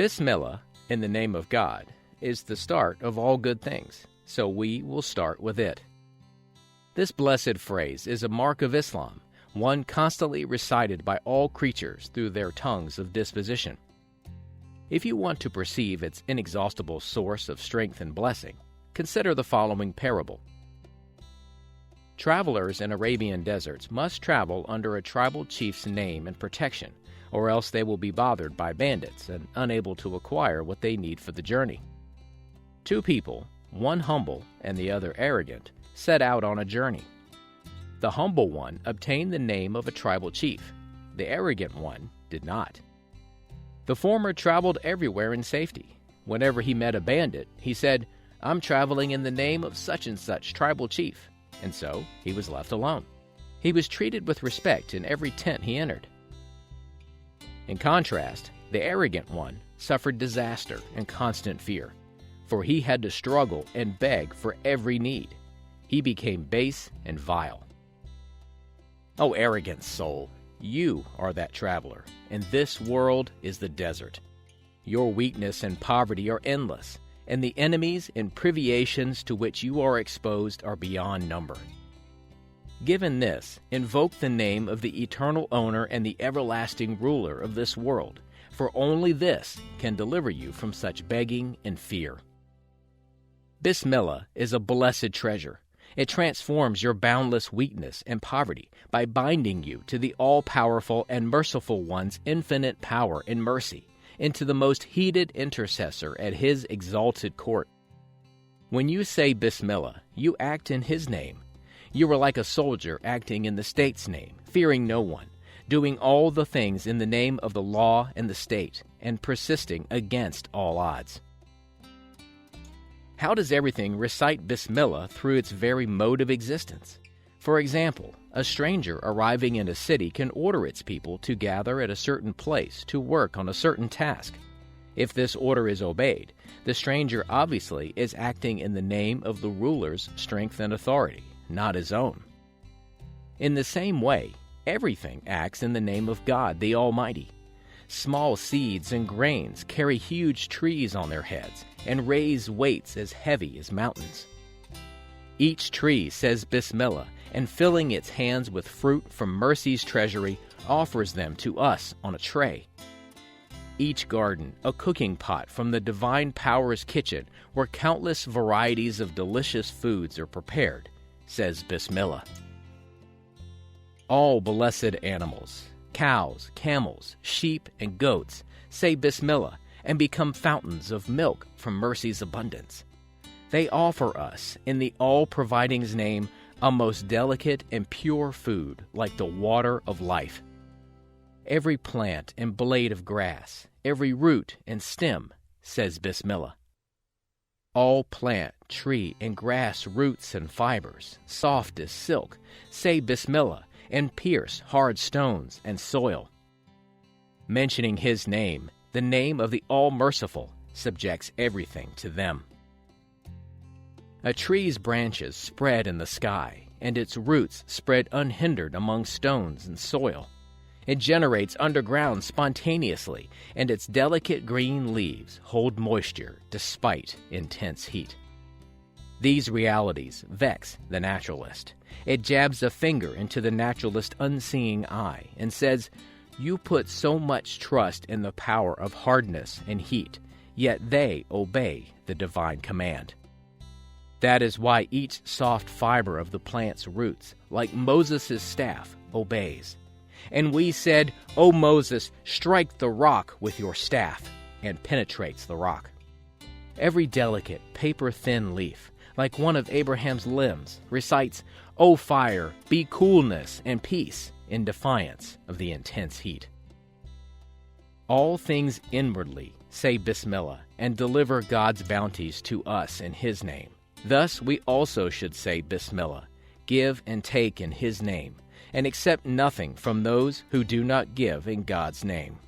Bismillah, in the name of God, is the start of all good things, so we will start with it. This blessed phrase is a mark of Islam, one constantly recited by all creatures through their tongues of disposition. If you want to perceive its inexhaustible source of strength and blessing, consider the following parable. Travelers in Arabian deserts must travel under a tribal chief's name and protection, or else they will be bothered by bandits and unable to acquire what they need for the journey. Two people, one humble and the other arrogant, set out on a journey. The humble one obtained the name of a tribal chief. The arrogant one did not. The former traveled everywhere in safety. Whenever he met a bandit, he said, "I'm traveling in the name of such and such tribal chief," and so he was left alone. He was treated with respect in every tent he entered. In contrast, the arrogant one suffered disaster and constant fear, for he had to struggle and beg for every need. He became base and vile. O arrogant soul, you are that traveler, and this world is the desert. Your weakness and poverty are endless, and the enemies and privations to which you are exposed are beyond number. Given this, invoke the name of the eternal owner and the everlasting ruler of this world, for only this can deliver you from such begging and fear. Bismillah is a blessed treasure. It transforms your boundless weakness and poverty by binding you to the all-powerful and merciful one's infinite power and mercy, into the most heated intercessor at his exalted court. When you say Bismillah, you act in his name. You are like a soldier acting in the state's name, fearing no one, doing all the things in the name of the law and the state, and persisting against all odds. How does everything recite Bismillah through its very mode of existence? For example, a stranger arriving in a city can order its people to gather at a certain place to work on a certain task. If this order is obeyed, the stranger obviously is acting in the name of the ruler's strength and authority, not his own. In the same way, everything acts in the name of God the Almighty. Small seeds and grains carry huge trees on their heads and raise weights as heavy as mountains. Each tree says Bismillah, and filling its hands with fruit from mercy's treasury, offers them to us on a tray. Each garden, a cooking pot from the divine power's kitchen, where countless varieties of delicious foods are prepared, says Bismillah. All blessed animals, cows, camels, sheep, and goats, say Bismillah and become fountains of milk from mercy's abundance. They offer us, in the all-providing's name, a most delicate and pure food like the water of life. Every plant and blade of grass, every root and stem, says Bismillah. All plant, tree, and grass roots and fibers, soft as silk, say Bismillah and pierce hard stones and soil. Mentioning his name, the name of the All-Merciful, subjects everything to them. A tree's branches spread in the sky, and its roots spread unhindered among stones and soil. It generates underground spontaneously, and its delicate green leaves hold moisture despite intense heat. These realities vex the naturalist. It jabs a finger into the naturalist's unseeing eye and says, "You put so much trust in the power of hardness and heat, yet they obey the divine command." That is why each soft fiber of the plant's roots, like Moses' staff, obeys. And we said, "O Moses, strike the rock with your staff," and penetrates the rock. Every delicate, paper-thin leaf, like one of Abraham's limbs, recites, "O fire, be coolness and peace," in defiance of the intense heat. All things inwardly say Bismillah and deliver God's bounties to us in his name. Thus we also should say Bismillah, give and take in his name, and accept nothing from those who do not give in God's name.